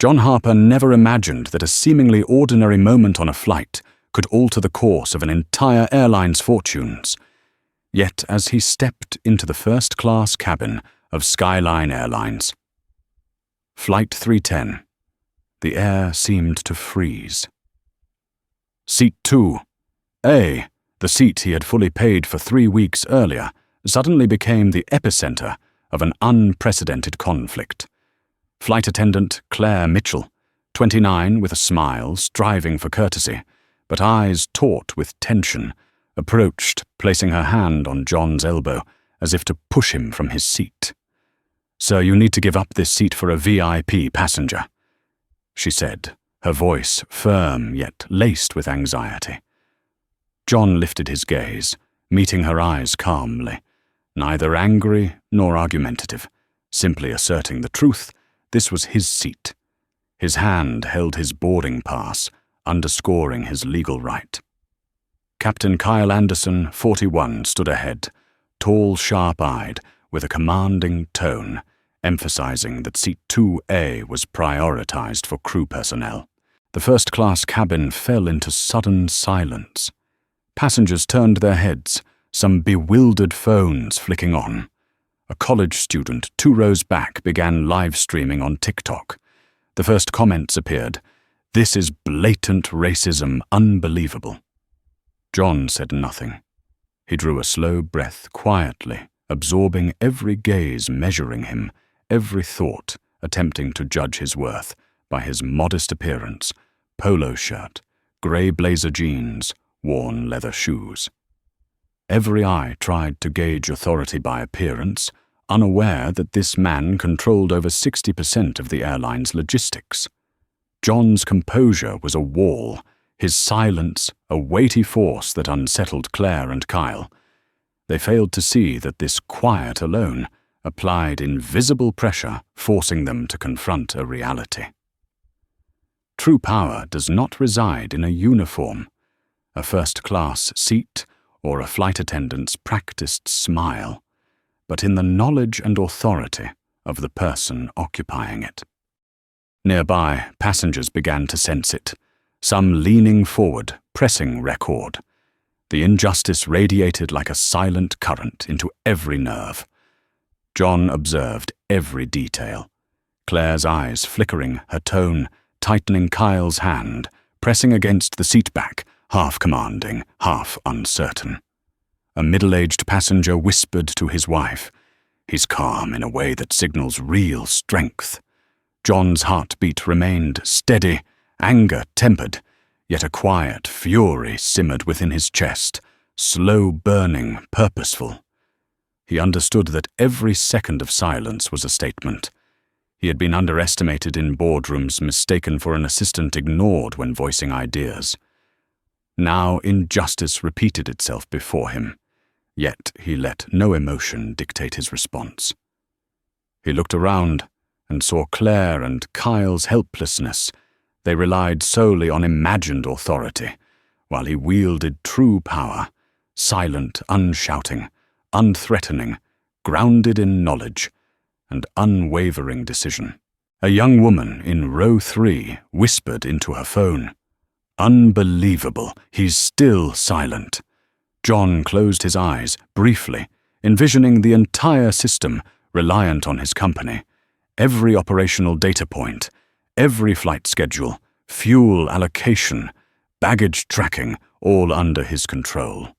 John Harper never imagined that a seemingly ordinary moment on a flight could alter the course of an entire airline's fortunes. Yet as he stepped into the first-class cabin of Skyline Airlines, Flight 310, the air seemed to freeze. Seat 2A, the seat he had fully paid for 3 weeks earlier, suddenly became the epicenter of an unprecedented conflict. Flight attendant Claire Mitchell, 29, with a smile, striving for courtesy, but eyes taut with tension, approached, placing her hand on John's elbow, as if to push him from his seat. "Sir, you need to give up this seat for a VIP passenger," she said, her voice firm yet laced with anxiety. John lifted his gaze, meeting her eyes calmly, neither angry nor argumentative, simply asserting the truth. This was his seat. His hand held his boarding pass, underscoring his legal right. Captain Kyle Anderson, 41, stood ahead, tall, sharp-eyed, with a commanding tone, emphasizing that Seat 2A was prioritized for crew personnel. The first-class cabin fell into sudden silence. Passengers turned their heads, some bewildered phones flicking on. A college student 2 rows back began live-streaming on TikTok. The first comments appeared, "This is blatant racism, unbelievable." John said nothing. He drew a slow breath quietly, absorbing every gaze measuring him, every thought attempting to judge his worth by his modest appearance, polo shirt, grey blazer jeans, worn leather shoes. Every eye tried to gauge authority by appearance, unaware that this man controlled over 60% of the airline's logistics. John's composure was a wall, his silence a weighty force that unsettled Claire and Kyle. They failed to see that this quiet alone applied invisible pressure, forcing them to confront a reality. True power does not reside in a uniform, a first-class seat, or a flight attendant's practiced smile, but in the knowledge and authority of the person occupying it. Nearby, passengers began to sense it, some leaning forward, pressing record. The injustice radiated like a silent current into every nerve. John observed every detail, Claire's eyes flickering, her tone tightening Kyle's hand, pressing against the seat back, half commanding, half uncertain. A middle-aged passenger whispered to his wife. He's calm in a way that signals real strength. John's heartbeat remained steady, anger tempered, yet a quiet fury simmered within his chest, slow burning, purposeful. He understood that every second of silence was a statement. He had been underestimated in boardrooms, mistaken for an assistant, ignored when voicing ideas. Now injustice repeated itself before him, yet he let no emotion dictate his response. He looked around and saw Claire and Kyle's helplessness. They relied solely on imagined authority, while he wielded true power, silent, unshouting, unthreatening, grounded in knowledge, and unwavering decision. A young woman in row 3 whispered into her phone, "Unbelievable, he's still silent." John closed his eyes, briefly, envisioning the entire system reliant on his company, every operational data point, every flight schedule, fuel allocation, baggage tracking, all under his control.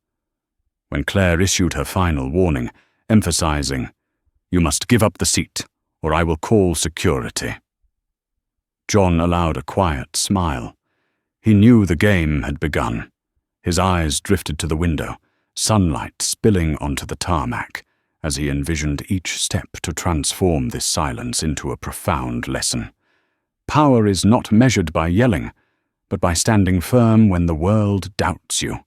When Claire issued her final warning, emphasizing, "You must give up the seat, or I will call security," John allowed a quiet smile. He knew the game had begun. His eyes drifted to the window, sunlight spilling onto the tarmac, as he envisioned each step to transform this silence into a profound lesson. Power is not measured by yelling, but by standing firm when the world doubts you.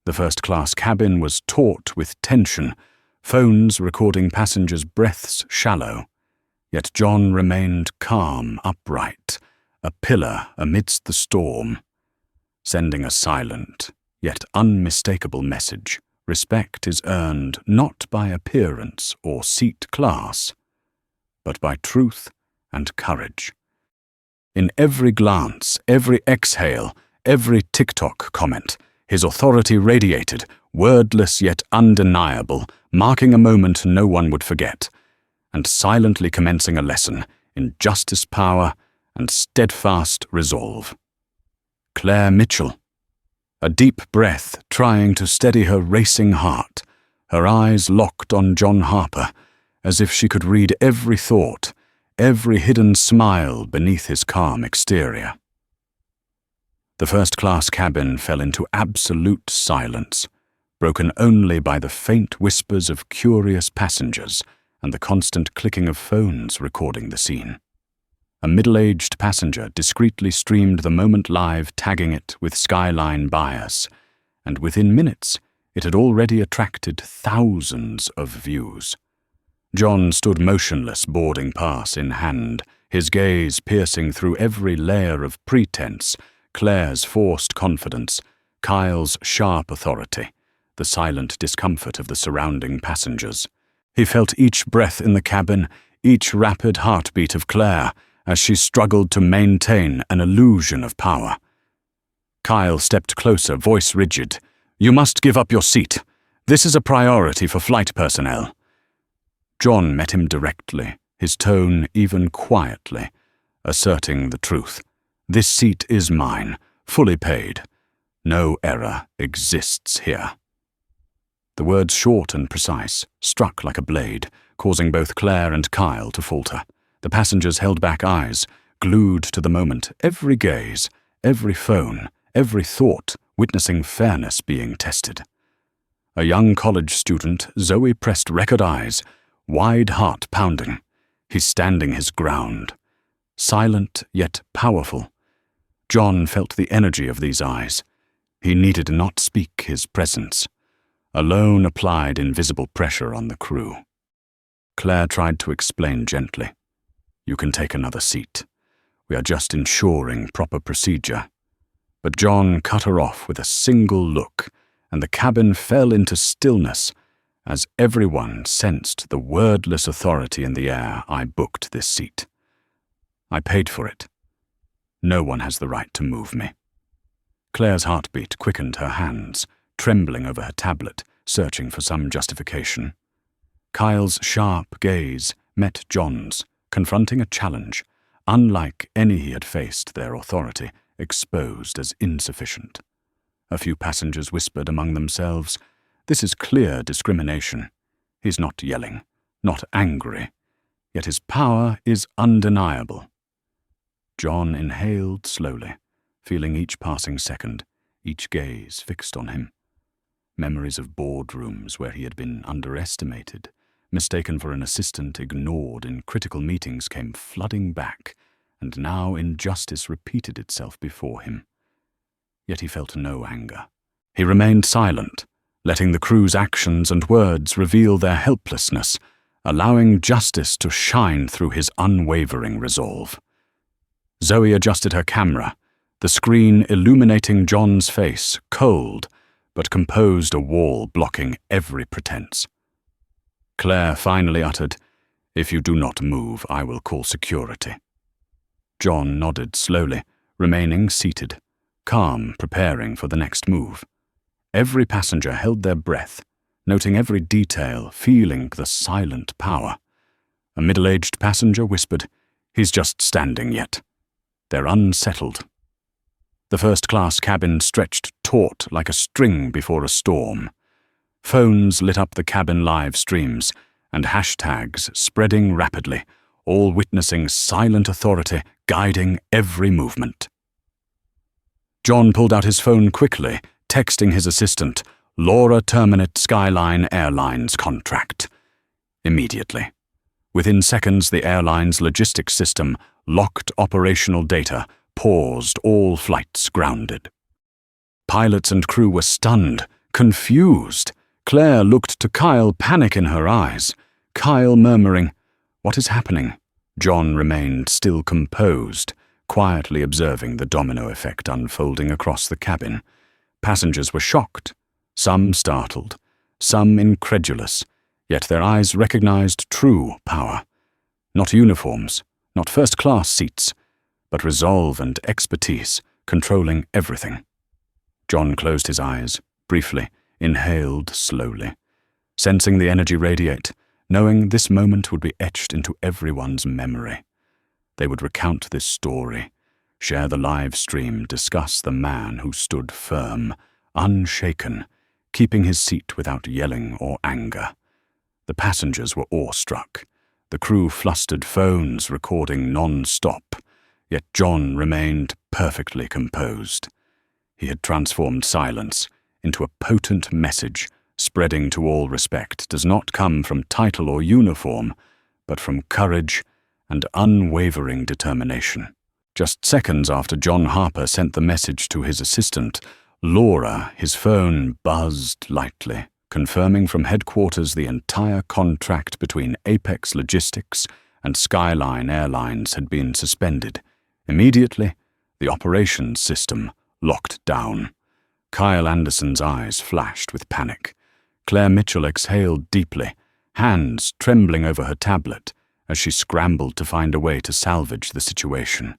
The first-class cabin was taut with tension, phones recording passengers' breaths shallow. Yet John remained calm, upright, a pillar amidst the storm, sending a silent, yet unmistakable message. Respect is earned not by appearance or seat class, but by truth and courage. In every glance, every exhale, every TikTok comment, his authority radiated, wordless yet undeniable, marking a moment no one would forget, and silently commencing a lesson in justice, power, and steadfast resolve. Claire Mitchell. A deep breath trying to steady her racing heart, her eyes locked on John Harper, as if she could read every thought, every hidden smile beneath his calm exterior. The first-class cabin fell into absolute silence, broken only by the faint whispers of curious passengers and the constant clicking of phones recording the scene. A middle-aged passenger discreetly streamed the moment live, tagging it with skyline bias, and within minutes it had already attracted thousands of views. John stood motionless, boarding pass in hand, his gaze piercing through every layer of pretense, Claire's forced confidence, Kyle's sharp authority, the silent discomfort of the surrounding passengers. He felt each breath in the cabin, each rapid heartbeat of Claire, as she struggled to maintain an illusion of power. Kyle stepped closer, voice rigid. "You must give up your seat. This is a priority for flight personnel." John met him directly, his tone even quietly, asserting the truth. "This seat is mine, fully paid. No error exists here." The words, short and precise, struck like a blade, causing both Claire and Kyle to falter. The passengers held back eyes, glued to the moment, every gaze, every phone, every thought, witnessing fairness being tested. A young college student, Zoe pressed record eyes, wide heart pounding. He's standing his ground. Silent yet powerful. John felt the energy of these eyes. He needed not speak his presence. Alone applied invisible pressure on the crew. Claire tried to explain gently. "You can take another seat. We are just ensuring proper procedure." But John cut her off with a single look, and the cabin fell into stillness as everyone sensed the wordless authority in the air. "I booked this seat. I paid for it. No one has the right to move me." Claire's heartbeat quickened, her hands trembling over her tablet, searching for some justification. Kyle's sharp gaze met John's, confronting a challenge, unlike any he had faced, their authority exposed as insufficient. A few passengers whispered among themselves, "This is clear discrimination. He's not yelling, not angry, yet his power is undeniable." John inhaled slowly, feeling each passing second, each gaze fixed on him. Memories of boardrooms where he had been underestimated, mistaken for an assistant, ignored in critical meetings, came flooding back, and now injustice repeated itself before him. Yet he felt no anger. He remained silent, letting the crew's actions and words reveal their helplessness, allowing justice to shine through his unwavering resolve. Zoe adjusted her camera, the screen illuminating John's face, cold, but composed, a wall blocking every pretense. Claire finally uttered, "If you do not move, I will call security." John nodded slowly, remaining seated, calm, preparing for the next move. Every passenger held their breath, noting every detail, feeling the silent power. A middle-aged passenger whispered, "He's just standing yet." They're unsettled. The first-class cabin stretched taut like a string before a storm. Phones lit up the cabin live streams, and hashtags spreading rapidly, all witnessing silent authority guiding every movement. John pulled out his phone quickly, texting his assistant, "Laura terminate Skyline Airlines contract." Immediately. Within seconds, the airline's logistics system locked operational data, paused, all flights grounded. Pilots and crew were stunned, confused. Claire looked to Kyle, panic in her eyes. Kyle murmuring, "What is happening?" John remained still composed, quietly observing the domino effect unfolding across the cabin. Passengers were shocked, some startled, some incredulous, yet their eyes recognized true power. Not uniforms, not first-class seats, but resolve and expertise controlling everything. John closed his eyes, briefly, inhaled slowly, sensing the energy radiate, knowing this moment would be etched into everyone's memory. They would recount this story, share the live stream, discuss the man who stood firm, unshaken, keeping his seat without yelling or anger. The passengers were awestruck, the crew flustered, phones recording non-stop, yet John remained perfectly composed. He had transformed silence into a potent message, spreading to all respect does not come from title or uniform, but from courage and unwavering determination. Just seconds after John Harper sent the message to his assistant, Laura, his phone buzzed lightly, confirming from headquarters the entire contract between Apex Logistics and Skyline Airlines had been suspended. Immediately, the operations system locked down. Kyle Anderson's eyes flashed with panic. Claire Mitchell exhaled deeply, hands trembling over her tablet as she scrambled to find a way to salvage the situation.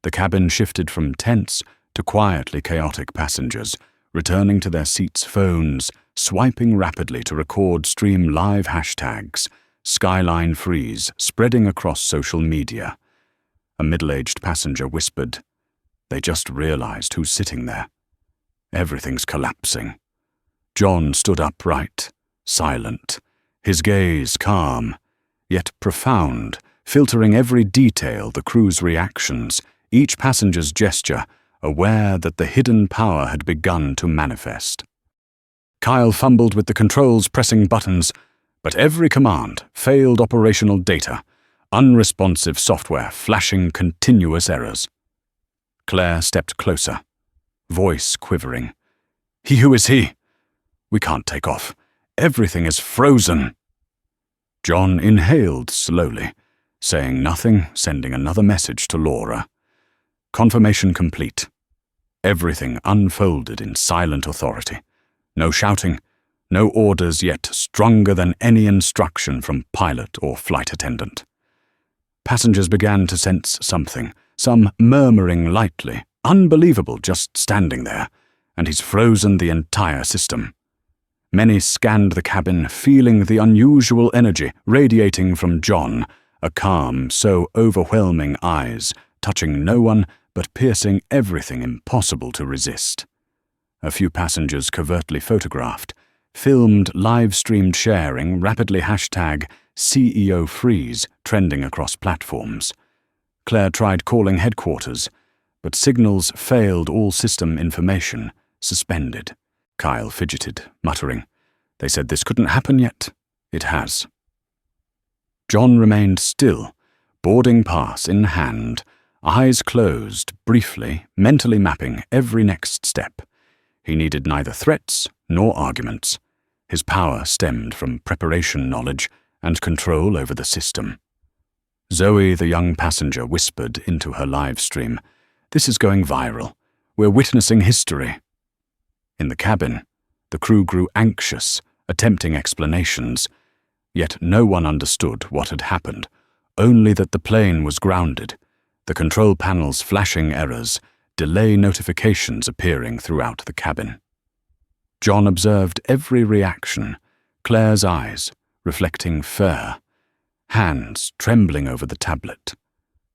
The cabin shifted from tense to quietly chaotic passengers, returning to their seats, phones, swiping rapidly to record stream live hashtags, Skyline Freeze spreading across social media. A middle-aged passenger whispered, "They just realized who's sitting there. Everything's collapsing." John stood upright, silent, his gaze calm, yet profound, filtering every detail, the crew's reactions, each passenger's gesture, aware that the hidden power had begun to manifest. Kyle fumbled with the controls, pressing buttons, but every command failed operational data, unresponsive software flashing continuous errors. Claire stepped closer, voice quivering. Who is he? We can't take off. Everything is frozen." John inhaled slowly, saying nothing, sending another message to Laura. Confirmation complete. Everything unfolded in silent authority. No shouting, no orders, yet stronger than any instruction from pilot or flight attendant. Passengers began to sense something, some murmuring lightly, unbelievable just standing there, and he's frozen the entire system. Many scanned the cabin, feeling the unusual energy radiating from John, a calm so overwhelming eyes, touching no one but piercing everything impossible to resist. A few passengers covertly photographed, filmed, live-streamed, sharing, rapidly hashtag CEO Freeze trending across platforms. Claire tried calling headquarters, but signals failed, all system information suspended. Kyle fidgeted, muttering, "They said this couldn't happen yet. It has." John remained still, boarding pass in hand, eyes closed, briefly, mentally mapping every next step. He needed neither threats nor arguments. His power stemmed from preparation knowledge and control over the system. Zoe, the young passenger, whispered into her live stream, "This is going viral. We're witnessing history." In the cabin, the crew grew anxious, attempting explanations, yet no one understood what had happened, only that the plane was grounded, the control panels flashing errors, delay notifications appearing throughout the cabin. John observed every reaction, Claire's eyes reflecting fear, hands trembling over the tablet,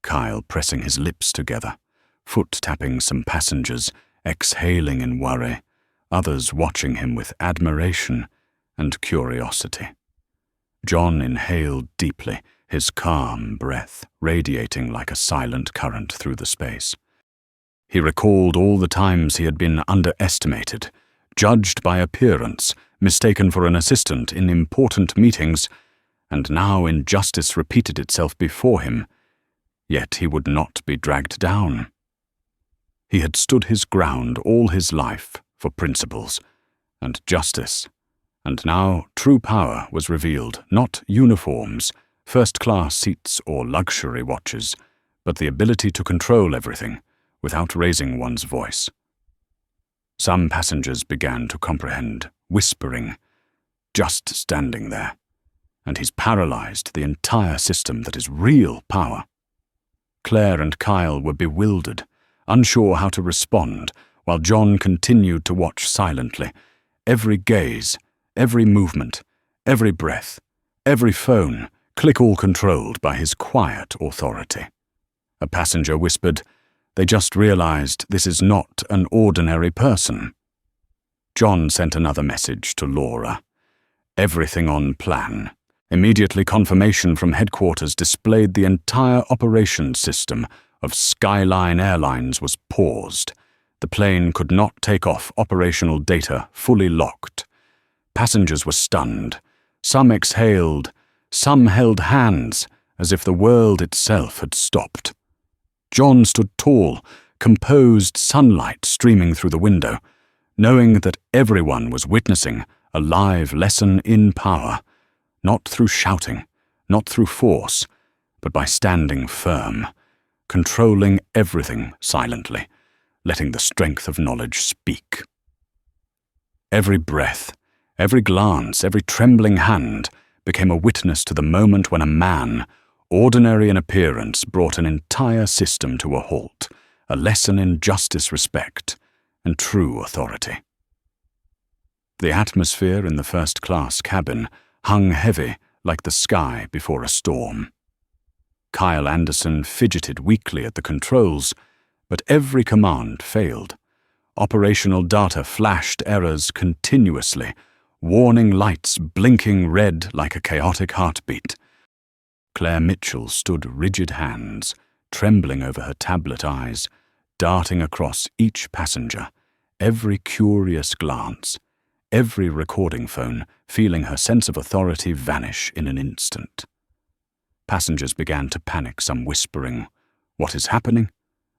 Kyle pressing his lips together, foot-tapping some passengers, exhaling in worry, others watching him with admiration and curiosity. John inhaled deeply, his calm breath radiating like a silent current through the space. He recalled all the times he had been underestimated, judged by appearance, mistaken for an assistant in important meetings, and now injustice repeated itself before him, yet he would not be dragged down. He had stood his ground all his life for principles and justice, and now true power was revealed, not uniforms, first-class seats or luxury watches, but the ability to control everything without raising one's voice. Some passengers began to comprehend, whispering, "Just standing there, and he's paralyzed the entire system that is real power." Claire and Kyle were bewildered, unsure how to respond, while John continued to watch silently. Every gaze, every movement, every breath, every phone, click all controlled by his quiet authority. A passenger whispered, "They just realized this is not an ordinary person." John sent another message to Laura. "Everything on plan." Immediately, confirmation from headquarters displayed the entire operations system of Skyline Airlines was paused. The plane could not take off, operational data fully locked. Passengers were stunned. Some exhaled, some held hands, as if the world itself had stopped. John stood tall, composed, sunlight streaming through the window, knowing that everyone was witnessing a live lesson in power, not through shouting, not through force, but by standing firm, controlling everything silently, letting the strength of knowledge speak. Every breath, every glance, every trembling hand became a witness to the moment when a man, ordinary in appearance, brought an entire system to a halt, a lesson in justice, respect, and true authority. The atmosphere in the first-class cabin hung heavy like the sky before a storm. Kyle Anderson fidgeted weakly at the controls, but every command failed. Operational data flashed errors continuously, warning lights blinking red like a chaotic heartbeat. Claire Mitchell stood rigid hands, trembling over her tablet eyes, darting across each passenger, every curious glance, every recording phone, feeling her sense of authority vanish in an instant. Passengers began to panic, some whispering, "What is happening?"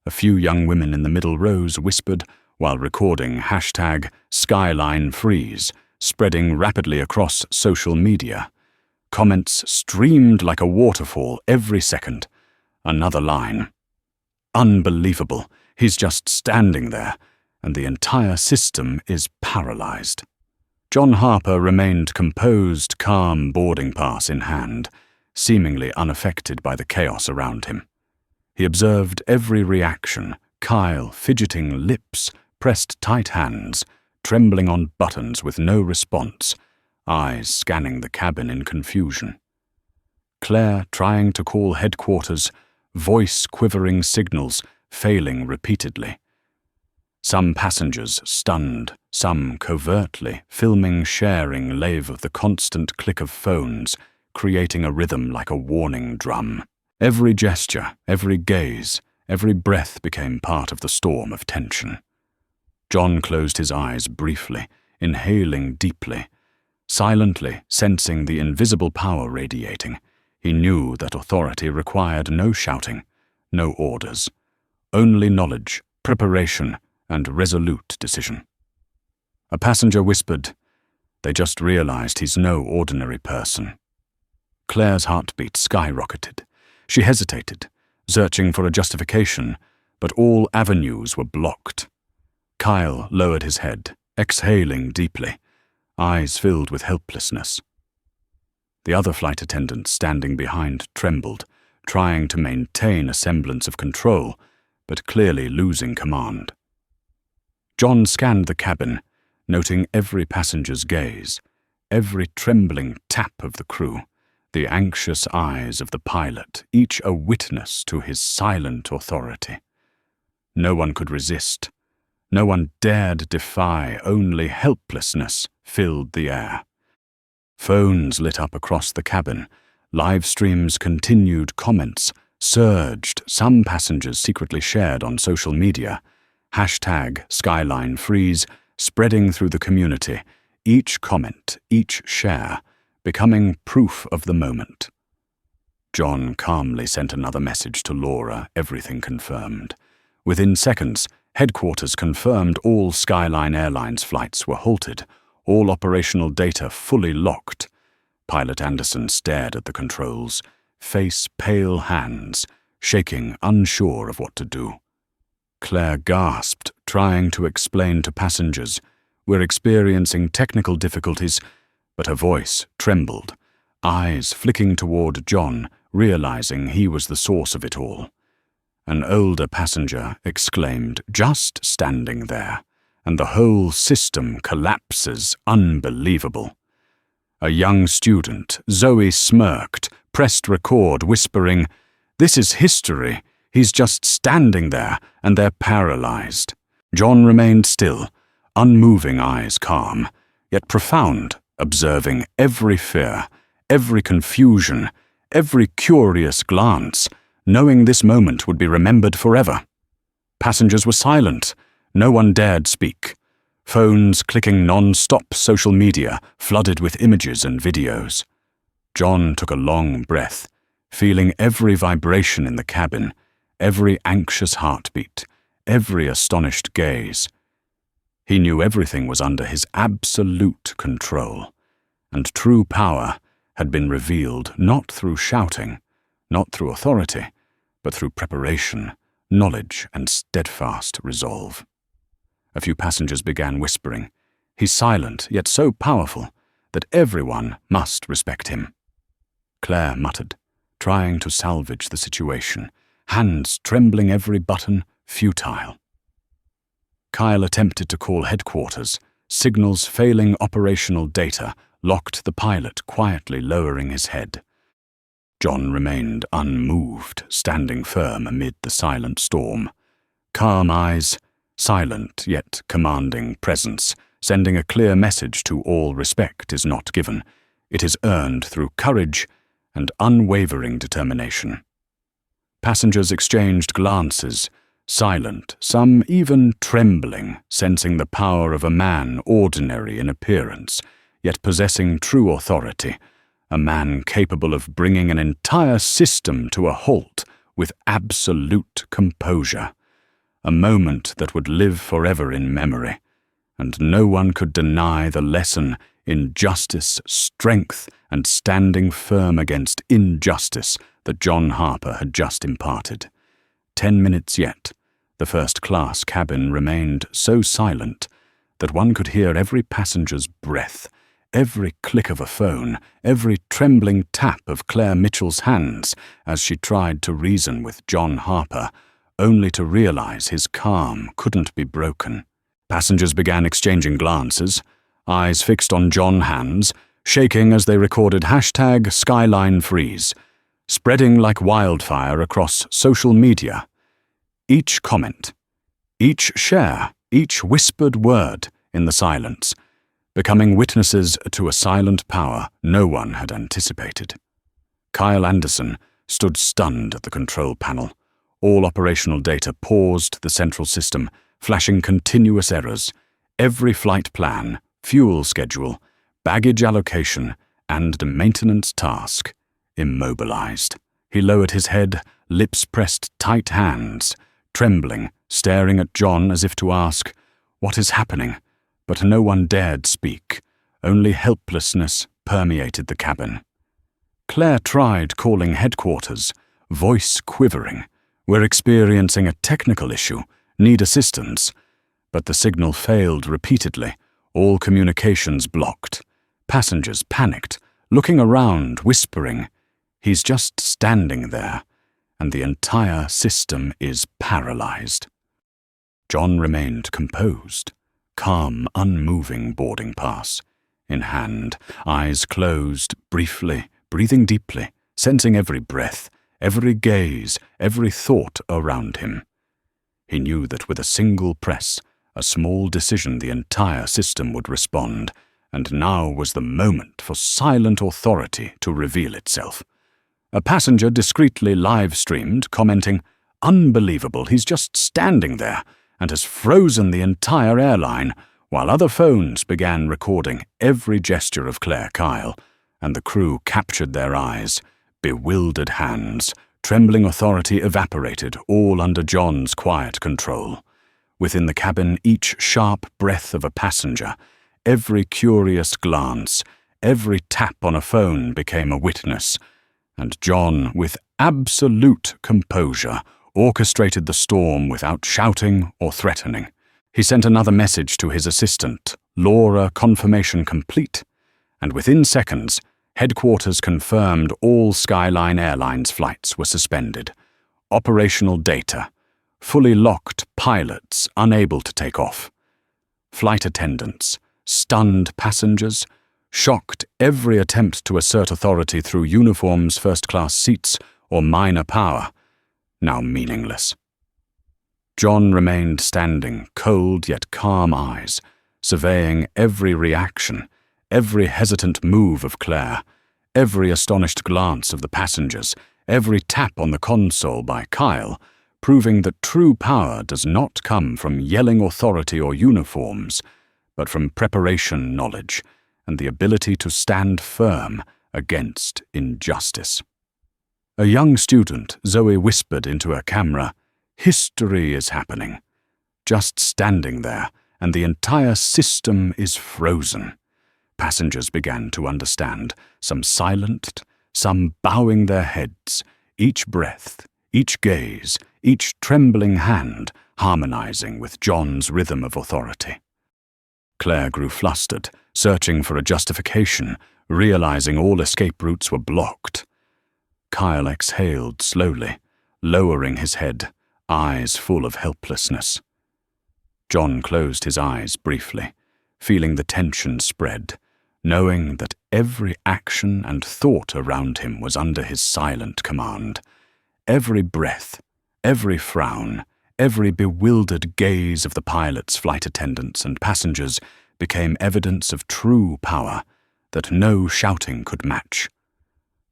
A few young women in the middle rows whispered while recording #SkylineFreeze, spreading rapidly across social media. Comments streamed like a waterfall every second. Another line. "Unbelievable. He's just standing there, and the entire system is paralyzed." John Harper remained composed, calm, boarding pass in hand, seemingly unaffected by the chaos around him. He observed every reaction, Kyle fidgeting lips, pressed tight hands, trembling on buttons with no response, eyes scanning the cabin in confusion. Claire trying to call headquarters, voice quivering signals failing repeatedly. Some passengers stunned, some covertly filming, sharing lave of the constant click of phones, creating a rhythm like a warning drum. Every gesture, every gaze, every breath became part of the storm of tension. John closed his eyes briefly, inhaling deeply. Silently sensing the invisible power radiating, he knew that authority required no shouting, no orders, only knowledge, preparation, and resolute decision. A passenger whispered, "They just realized he's no ordinary person." Claire's heartbeat skyrocketed. She hesitated, searching for a justification, but all avenues were blocked. Kyle lowered his head, exhaling deeply, eyes filled with helplessness. The other flight attendant standing behind trembled, trying to maintain a semblance of control, but clearly losing command. John scanned the cabin, noting every passenger's gaze, every trembling tap of the crew, the anxious eyes of the pilot, each a witness to his silent authority. No one could resist. No one dared defy, only helplessness filled the air. Phones lit up across the cabin, live streams continued, comments surged, some passengers secretly shared on social media, #SkylineFreeze spreading through the community, each comment, each share, becoming proof of the moment. John calmly sent another message to Laura, everything confirmed. Within seconds, headquarters confirmed all Skyline Airlines flights were halted, all operational data fully locked. Pilot Anderson stared at the controls, face pale hands, shaking, unsure of what to do. Claire gasped, trying to explain to passengers, "We're experiencing technical difficulties," but her voice trembled, eyes flicking toward John, realizing he was the source of it all. An older passenger exclaimed, "Just standing there, and the whole system collapses. Unbelievable." A young student, Zoe, smirked, pressed record, whispering, "This is history. He's just standing there, and they're paralyzed." John remained still, unmoving, eyes calm, yet profound, observing every fear, every confusion, every curious glance, knowing this moment would be remembered forever. Passengers were silent. No one dared speak. Phones clicking non-stop, social media flooded with images and videos. John took a long breath, feeling every vibration in the cabin, every anxious heartbeat, every astonished gaze. He knew everything was under his absolute control, and true power had been revealed not through shouting, not through authority, but through preparation, knowledge, and steadfast resolve. A few passengers began whispering. He's silent, yet so powerful that everyone must respect him. Claire muttered, trying to salvage the situation, hands trembling every button, futile. Kyle attempted to call headquarters. Signals failing operational data locked the pilot, quietly lowering his head. John remained unmoved, standing firm amid the silent storm. Calm eyes, silent yet commanding presence, sending a clear message to all: respect is not given. It is earned through courage and unwavering determination. Passengers exchanged glances, silent, some even trembling, sensing the power of a man ordinary in appearance, yet possessing true authority, a man capable of bringing an entire system to a halt with absolute composure. A moment that would live forever in memory, and no one could deny the lesson in justice, strength, and standing firm against injustice that John Harper had just imparted. 10 minutes yet, the first-class cabin remained so silent that one could hear every passenger's breath, every click of a phone, every trembling tap of Claire Mitchell's hands as she tried to reason with John Harper, only to realize his calm couldn't be broken. Passengers began exchanging glances, eyes fixed on John hands, shaking as they recorded #SkylineFreeze, spreading like wildfire across social media. Each comment, each share, each whispered word in the silence, becoming witnesses to a silent power no one had anticipated. Kyle Anderson stood stunned at the control panel. All operational data paused the central system, flashing continuous errors. Every flight plan, fuel schedule, baggage allocation, and maintenance task immobilized. He lowered his head, lips pressed tight hands, trembling, staring at John as if to ask, "What is happening?" But no one dared speak. Only helplessness permeated the cabin. Claire tried calling headquarters, voice quivering. "We're experiencing a technical issue. Need assistance." But the signal failed repeatedly. All communications blocked. Passengers panicked, looking around, whispering, "He's just standing there, and the entire system is paralyzed." John remained composed, calm, unmoving boarding pass in hand, eyes closed briefly, breathing deeply, sensing every breath, every gaze, every thought around him. He knew that with a single press, a small decision, the entire system would respond, and now was the moment for silent authority to reveal itself. A passenger discreetly live-streamed, commenting, "Unbelievable, he's just standing there, and has frozen the entire airline," while other phones began recording every gesture of Claire Kyle, and the crew captured their eyes, bewildered hands, trembling authority evaporated, all under John's quiet control. Within the cabin, each sharp breath of a passenger, every curious glance, every tap on a phone became a witness, and John, with absolute composure, orchestrated the storm without shouting or threatening. He sent another message to his assistant, "Laura, confirmation complete," and within seconds, headquarters confirmed all Skyline Airlines flights were suspended. Operational data. Fully locked pilots unable to take off. Flight attendants. Stunned passengers. Shocked every attempt to assert authority through uniforms, first-class seats, or minor power. Now meaningless. John remained standing, cold yet calm eyes, surveying every reaction, every hesitant move of Claire, every astonished glance of the passengers, every tap on the console by Kyle, proving that true power does not come from yelling authority or uniforms, but from preparation knowledge and the ability to stand firm against injustice. A young student, Zoe, whispered into her camera, "History is happening." Just standing there, and the entire system is frozen. Passengers began to understand, some silent, some bowing their heads, each breath, each gaze, each trembling hand harmonizing with John's rhythm of authority. Claire grew flustered, searching for a justification, realizing all escape routes were blocked. Kyle exhaled slowly, lowering his head, eyes full of helplessness. John closed his eyes briefly, feeling the tension spread, knowing that every action and thought around him was under his silent command. Every breath, every frown, every bewildered gaze of the pilots, flight attendants, and passengers became evidence of true power that no shouting could match.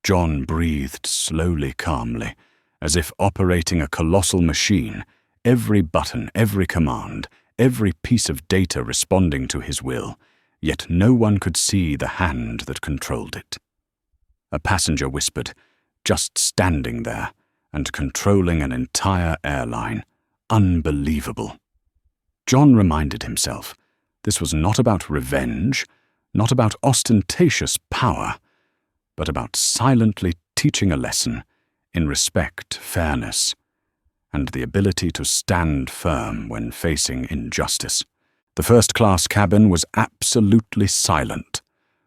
John breathed slowly, calmly, as if operating a colossal machine, every button, every command, every piece of data responding to his will, yet no one could see the hand that controlled it. A passenger whispered, "Just standing there and controlling an entire airline. Unbelievable." John reminded himself, this was not about revenge, not about ostentatious power, but about silently teaching a lesson in respect, fairness, and the ability to stand firm when facing injustice. The first-class cabin was absolutely silent.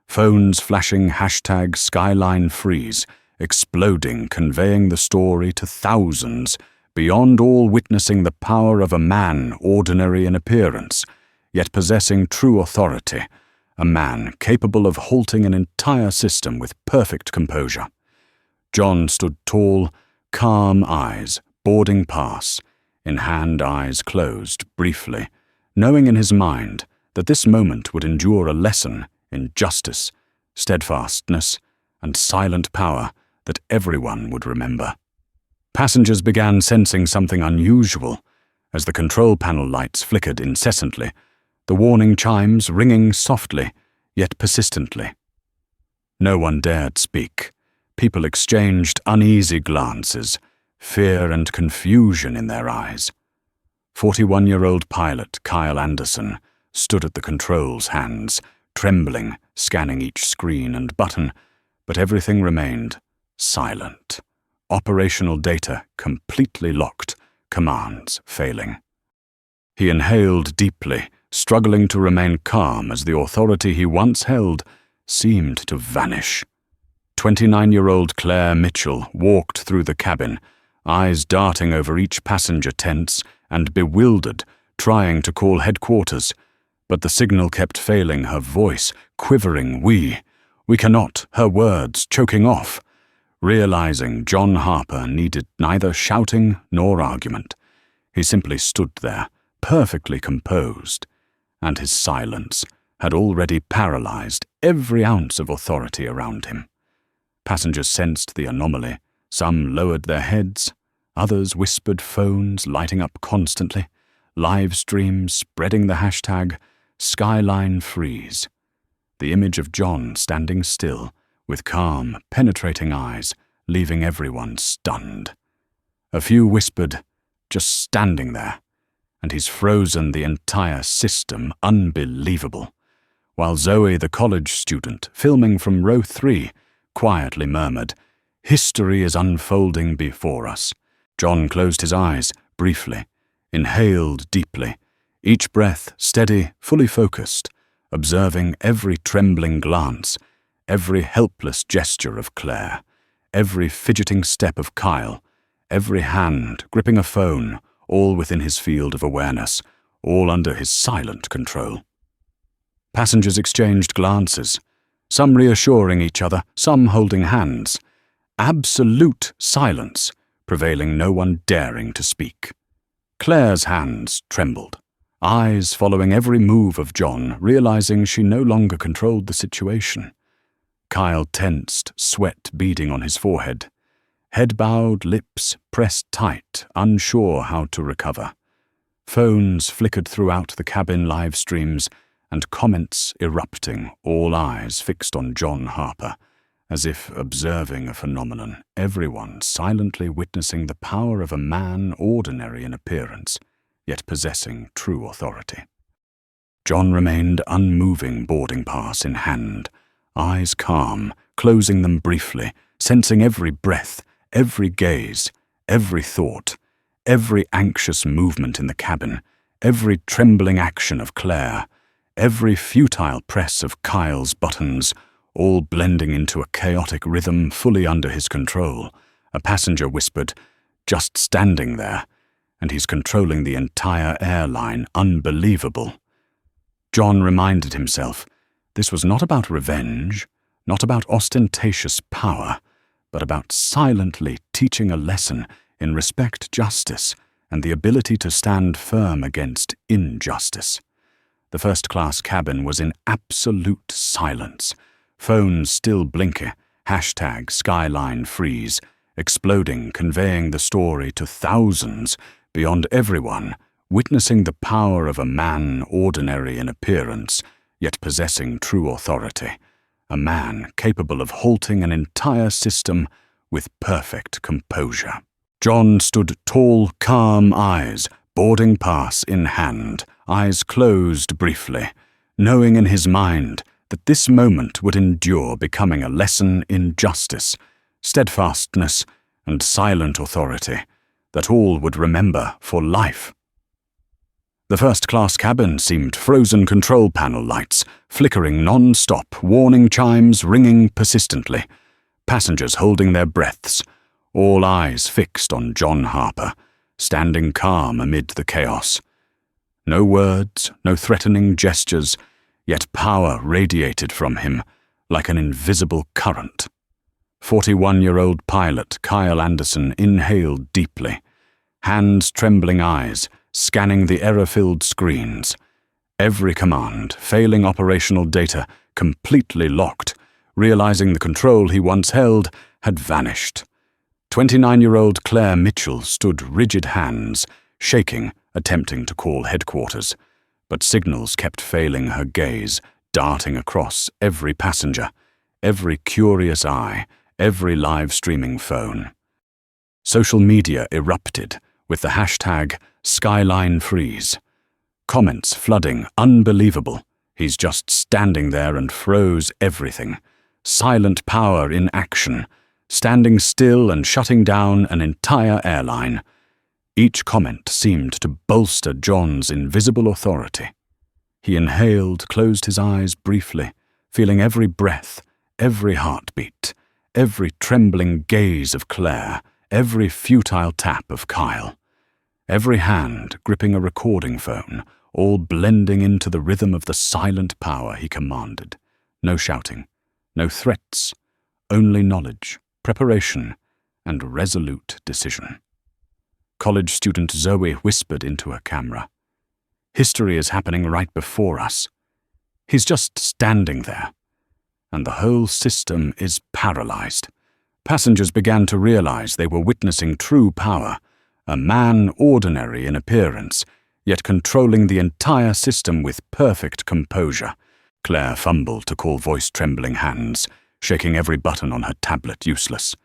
Phones flashing #SkylineFreeze, exploding, conveying the story to thousands, beyond all witnessing the power of a man ordinary in appearance, yet possessing true authority, a man capable of halting an entire system with perfect composure. John stood tall, calm eyes, boarding pass, in hand, eyes closed briefly, knowing in his mind that this moment would endure a lesson in justice, steadfastness, and silent power that everyone would remember. Passengers began sensing something unusual as the control panel lights flickered incessantly, the warning chimes ringing softly yet persistently. No one dared speak. People exchanged uneasy glances, fear and confusion in their eyes. 41-year-old pilot Kyle Anderson stood at the controls, hands trembling, scanning each screen and button, but everything remained silent. Operational data completely locked, commands failing. He inhaled deeply, struggling to remain calm as the authority he once held seemed to vanish. 29-year-old Claire Mitchell walked through the cabin, eyes darting over each passenger tense and bewildered, trying to call headquarters, but the signal kept failing, her voice quivering. We cannot," her words choking off. Realizing John Harper needed neither shouting nor argument, he simply stood there, perfectly composed, and his silence had already paralyzed every ounce of authority around him. Passengers sensed the anomaly. Some lowered their heads, others whispered, phones lighting up constantly, live streams spreading the #SkylineFreeze. The image of John standing still, with calm, penetrating eyes, leaving everyone stunned. A few whispered, "Just standing there, and he's frozen the entire system. Unbelievable," while Zoe, the college student, filming from row 3, quietly murmured, "History is unfolding before us." John closed his eyes, briefly, inhaled deeply, each breath steady, fully focused, observing every trembling glance, every helpless gesture of Claire, every fidgeting step of Kyle, every hand gripping a phone, all within his field of awareness, all under his silent control. Passengers exchanged glances, some reassuring each other, some holding hands. Absolute silence, prevailing, no one daring to speak. Claire's hands trembled, eyes following every move of John, realizing she no longer controlled the situation. Kyle tensed, sweat beading on his forehead. Head bowed, lips pressed tight, unsure how to recover. Phones flickered throughout the cabin live streams, and comments erupting, all eyes fixed on John Harper, as if observing a phenomenon, everyone silently witnessing the power of a man ordinary in appearance, yet possessing true authority. John remained unmoving, boarding pass in hand, eyes calm, closing them briefly, sensing every breath, every gaze, every thought, every anxious movement in the cabin, every trembling action of Claire, every futile press of Kyle's buttons, all blending into a chaotic rhythm fully under his control. A passenger whispered, "Just standing there," and he's controlling the entire airline. Unbelievable. John reminded himself, this was not about revenge, not about ostentatious power, but about silently teaching a lesson in respect, justice, and the ability to stand firm against injustice. The first-class cabin was in absolute silence, phones still blinking, #Skyline freeze, exploding, conveying the story to thousands, beyond everyone, witnessing the power of a man ordinary in appearance, yet possessing true authority, a man capable of halting an entire system with perfect composure. John stood tall, calm eyes, boarding pass in hand, eyes closed briefly, knowing in his mind that this moment would endure, becoming a lesson in justice, steadfastness, and silent authority, that all would remember for life. The first-class cabin seemed frozen control panel lights, flickering non-stop, warning chimes ringing persistently, passengers holding their breaths, all eyes fixed on John Harper, standing calm amid the chaos. No words, no threatening gestures, yet power radiated from him like an invisible current. 41-year-old pilot Kyle Anderson inhaled deeply, hands trembling, eyes scanning the error-filled screens. Every command, failing operational data, completely locked, realizing the control he once held had vanished. 29-year-old Claire Mitchell stood rigid, hands shaking, attempting to call headquarters, but signals kept failing her gaze, darting across every passenger, every curious eye, every live-streaming phone. Social media erupted with the #Skyline freeze. Comments flooding, unbelievable. He's just standing there and froze everything. Silent power in action, standing still and shutting down an entire airline. Each comment seemed to bolster John's invisible authority. He inhaled, closed his eyes briefly, feeling every breath, every heartbeat, every trembling gaze of Claire, every futile tap of Kyle. Every hand gripping a recording phone, all blending into the rhythm of the silent power he commanded. No shouting, no threats, only knowledge, preparation, and resolute decision. College student Zoe whispered into her camera, "History is happening right before us. He's just standing there, and the whole system is paralyzed." Passengers began to realize they were witnessing true power, a man ordinary in appearance, yet controlling the entire system with perfect composure. Claire fumbled to call voice-trembling hands, shaking every button on her tablet useless.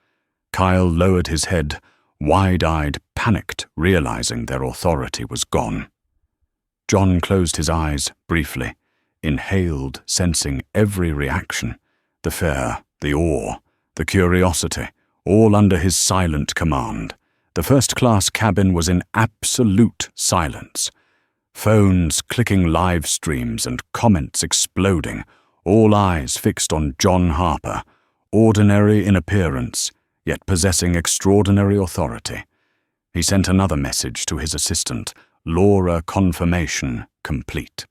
Kyle lowered his head, wide-eyed, panicked, realizing their authority was gone. John closed his eyes briefly, inhaled, sensing every reaction, the fear, the awe, the curiosity, all under his silent command. The first-class cabin was in absolute silence. Phones clicking live streams and comments exploding, all eyes fixed on John Harper, ordinary in appearance, yet possessing extraordinary authority, He sent another message to his assistant, Laura confirmation complete.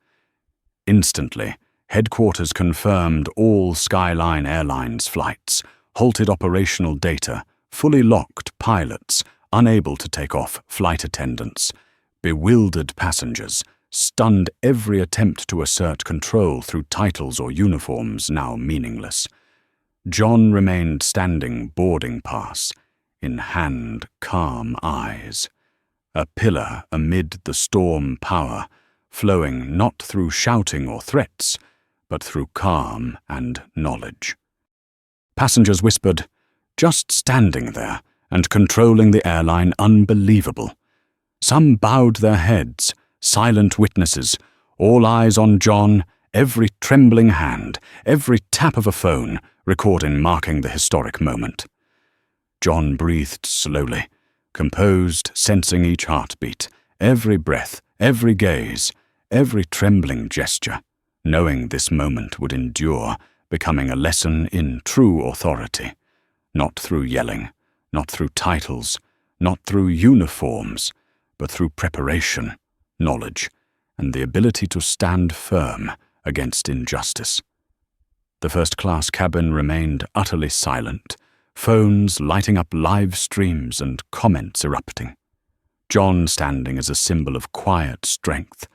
Instantly, headquarters confirmed all Skyline Airlines flights, halted operational data, fully locked pilots, unable to take off flight attendants, bewildered passengers, stunned every attempt to assert control through titles or uniforms now meaningless. John remained standing boarding pass, in hand, calm eyes. A pillar amid the storm power, flowing not through shouting or threats, but through calm and knowledge. Passengers whispered, "Just standing there and controlling the airline unbelievable." Some bowed their heads, silent witnesses, all eyes on John, every trembling hand, every tap of a phone, recording marking the historic moment. John breathed slowly, composed, sensing each heartbeat, every breath, every gaze, every trembling gesture, knowing this moment would endure, becoming a lesson in true authority, not through yelling, not through titles, not through uniforms, but through preparation, knowledge, and the ability to stand firm against injustice. The first-class cabin remained utterly silent, phones lighting up live streams and comments erupting. John standing as a symbol of quiet strength,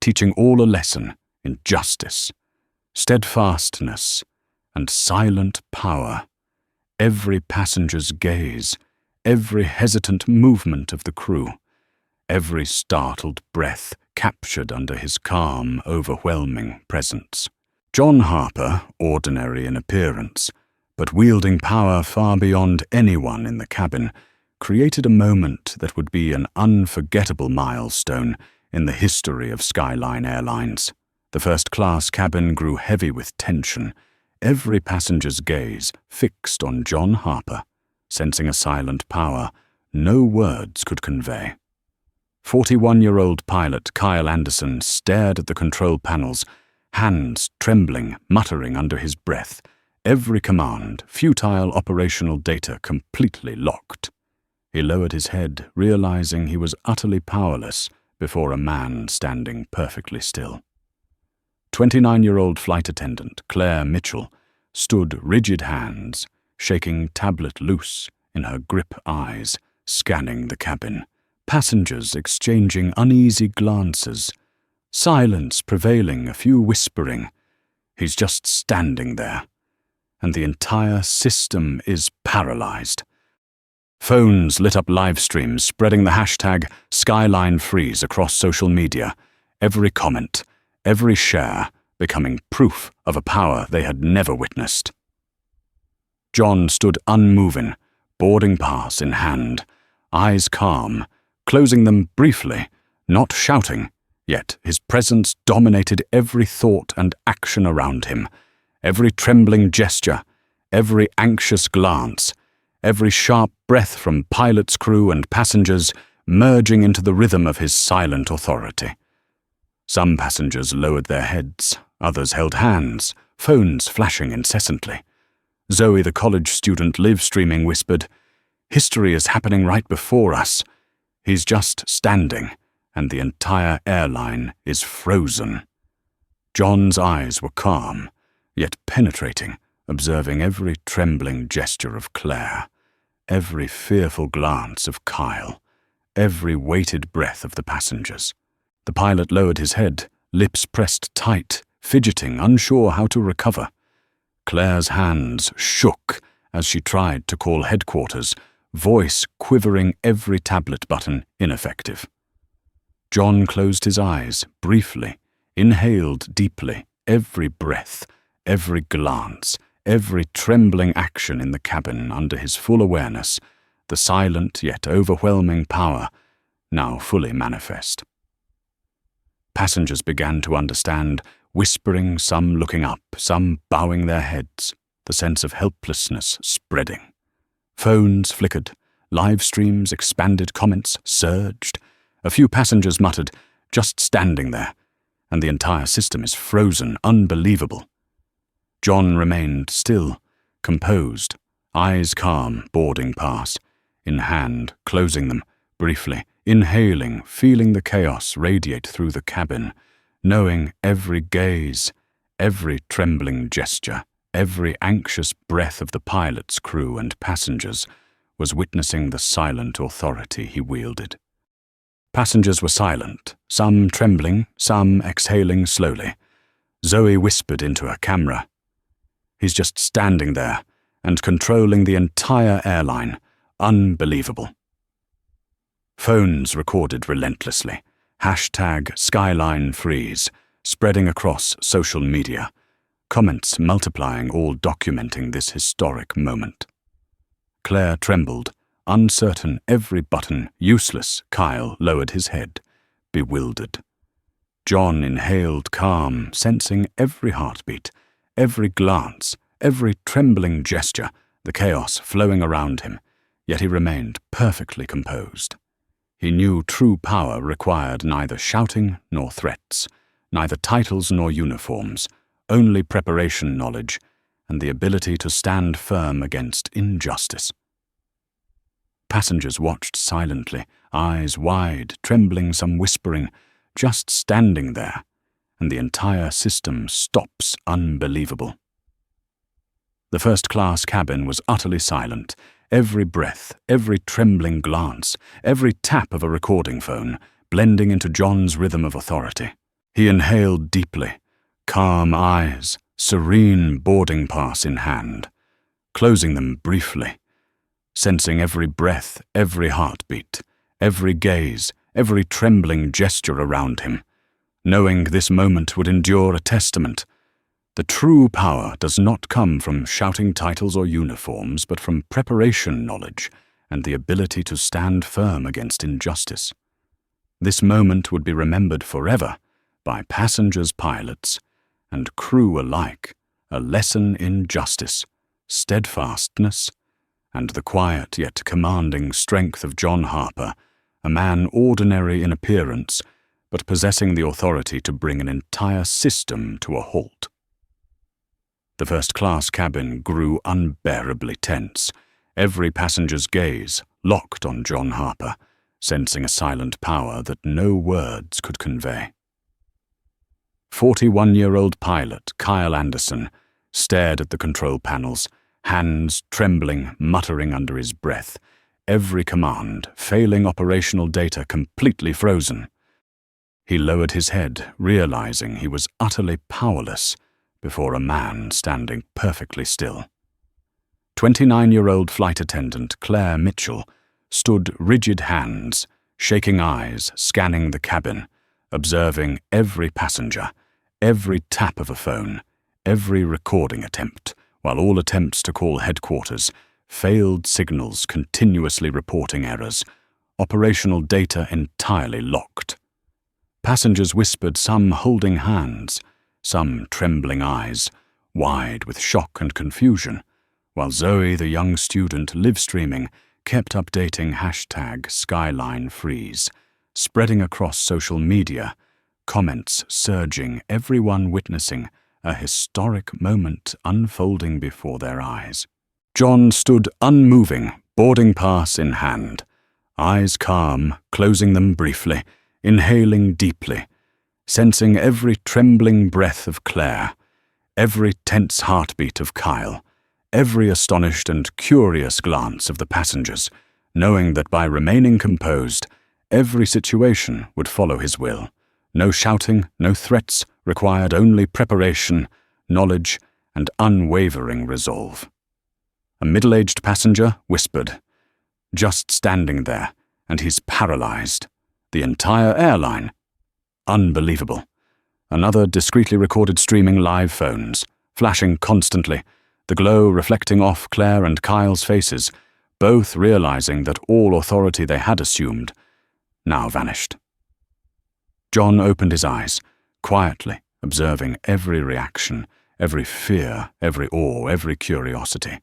teaching all a lesson in justice, steadfastness, and silent power. Every passenger's gaze, every hesitant movement of the crew, every startled breath captured under his calm, overwhelming presence. John Harper, ordinary in appearance, but wielding power far beyond anyone in the cabin, created a moment that would be an unforgettable milestone in the history of Skyline Airlines. The first-class cabin grew heavy with tension, every passenger's gaze fixed on John Harper, sensing a silent power no words could convey. 41-year-old pilot Kyle Anderson stared at the control panels, hands trembling, muttering under his breath, every command, futile operational data completely locked. He lowered his head, realizing he was utterly powerless before a man standing perfectly still. 29-year-old flight attendant Claire Mitchell stood rigid hands, shaking tablet loose in her grip eyes, scanning the cabin, passengers exchanging uneasy glances, silence prevailing, a few whispering, "He's just standing there," and the entire system is paralyzed. Phones lit up live streams, spreading the hashtag #SkylineFreeze across social media, every comment, every share becoming proof of a power they had never witnessed. John stood unmoving, boarding pass in hand, eyes calm, closing them briefly, not shouting, yet his presence dominated every thought and action around him, every trembling gesture, every anxious glance, every sharp breath from pilots, crew, and passengers merging into the rhythm of his silent authority. Some passengers lowered their heads, others held hands, phones flashing incessantly. Zoe, the college student live-streaming, whispered, "History is happening right before us. He's just standing, and the entire airline is frozen." John's eyes were calm, yet penetrating, observing every trembling gesture of Claire, every fearful glance of Kyle, every weighted breath of the passengers. The pilot lowered his head, lips pressed tight, fidgeting, unsure how to recover. Claire's hands shook as she tried to call headquarters, voice quivering, every tablet button ineffective. John closed his eyes briefly, inhaled deeply, every breath, every glance, every trembling action in the cabin under his full awareness, the silent yet overwhelming power now fully manifest. Passengers began to understand, whispering, some looking up, some bowing their heads, the sense of helplessness spreading. Phones flickered, live streams expanded, comments surged. A few passengers muttered, "Just standing there," and the entire system is frozen, unbelievable. John remained still, composed, eyes calm, boarding pass, in hand, closing them, briefly, inhaling, feeling the chaos radiate through the cabin, knowing every gaze, every trembling gesture, every anxious breath of the pilot's crew and passengers was witnessing the silent authority he wielded. Passengers were silent, some trembling, some exhaling slowly. Zoe whispered into her camera, "He's just standing there and controlling the entire airline. Unbelievable." Phones recorded relentlessly. #SkylineFreeze spreading across social media. Comments multiplying, all documenting this historic moment. Claire trembled, uncertain every button, useless. Kyle lowered his head, bewildered. John inhaled calm, sensing every heartbeat, every glance, every trembling gesture, the chaos flowing around him, yet he remained perfectly composed. He knew true power required neither shouting nor threats, neither titles nor uniforms, only preparation knowledge and the ability to stand firm against injustice. Passengers watched silently, eyes wide, trembling, some whispering, just standing there, and the entire system stops. Unbelievable. The first-class cabin was utterly silent. Every breath, every trembling glance, every tap of a recording phone, blending into John's rhythm of authority. He inhaled deeply, calm eyes, serene boarding pass in hand, closing them briefly, sensing every breath, every heartbeat, every gaze, every trembling gesture around him, knowing this moment would endure a testament. The true power does not come from shouting titles or uniforms, but from preparation knowledge and the ability to stand firm against injustice. This moment would be remembered forever by passengers, pilots, and crew alike, a lesson in justice, steadfastness, and the quiet yet commanding strength of John Harper, a man ordinary in appearance, but possessing the authority to bring an entire system to a halt. The first-class cabin grew unbearably tense, every passenger's gaze locked on John Harper, sensing a silent power that no words could convey. 41-year-old pilot Kyle Anderson stared at the control panels, hands trembling, muttering under his breath, every command, failing operational data completely frozen. He lowered his head, realizing he was utterly powerless before a man standing perfectly still. 29-year-old flight attendant Claire Mitchell stood rigid hands, shaking eyes, scanning the cabin, observing every passenger, every tap of a phone, every recording attempt, while all attempts to call headquarters, failed signals continuously reporting errors, operational data entirely locked. Passengers whispered, some holding hands, some trembling eyes, wide with shock and confusion, while Zoe, the young student live-streaming, kept updating #SkylineFreeze, spreading across social media, comments surging, everyone witnessing a historic moment unfolding before their eyes. John stood unmoving, boarding pass in hand, eyes calm, closing them briefly, inhaling deeply, sensing every trembling breath of Claire, every tense heartbeat of Kyle, every astonished and curious glance of the passengers, knowing that by remaining composed, every situation would follow his will. No shouting, no threats, required only preparation, knowledge, and unwavering resolve. A middle-aged passenger whispered, "Just standing there, and he's paralyzed. The entire airline. Unbelievable." Another discreetly recorded streaming live phones, flashing constantly, the glow reflecting off Claire and Kyle's faces, both realizing that all authority they had assumed now vanished. John opened his eyes, quietly observing every reaction, every fear, every awe, every curiosity.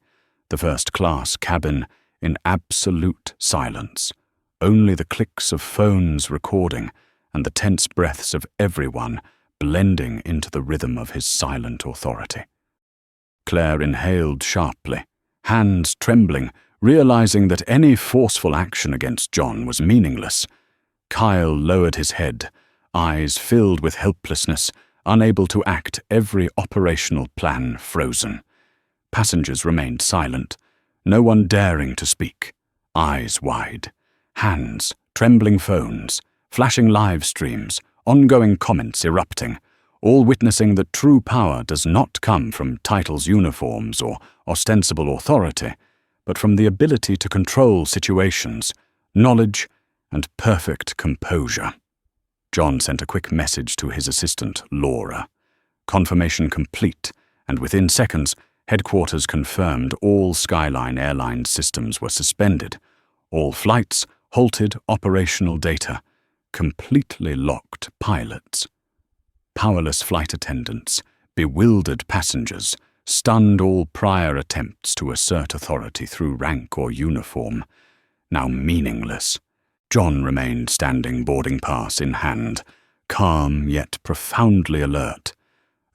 The first-class cabin in absolute silence, only the clicks of phones recording and the tense breaths of everyone blending into the rhythm of his silent authority. Claire inhaled sharply, hands trembling, Realizing that any forceful action against John was meaningless, Kyle lowered his head, eyes filled with helplessness, unable to act, every operational plan frozen. Passengers remained silent, no one daring to speak, eyes wide, hands, trembling phones, flashing live streams, ongoing comments erupting, all witnessing that true power does not come from titles, uniforms, or ostensible authority, but from the ability to control situations, knowledge, and perfect composure. John sent a quick message to his assistant, Laura. Confirmation complete, and within seconds, headquarters confirmed all Skyline Airlines systems were suspended. All flights halted, operational data, completely locked pilots. Powerless flight attendants, bewildered passengers, stunned all prior attempts to assert authority through rank or uniform, now meaningless. John remained standing, boarding pass in hand, calm yet profoundly alert,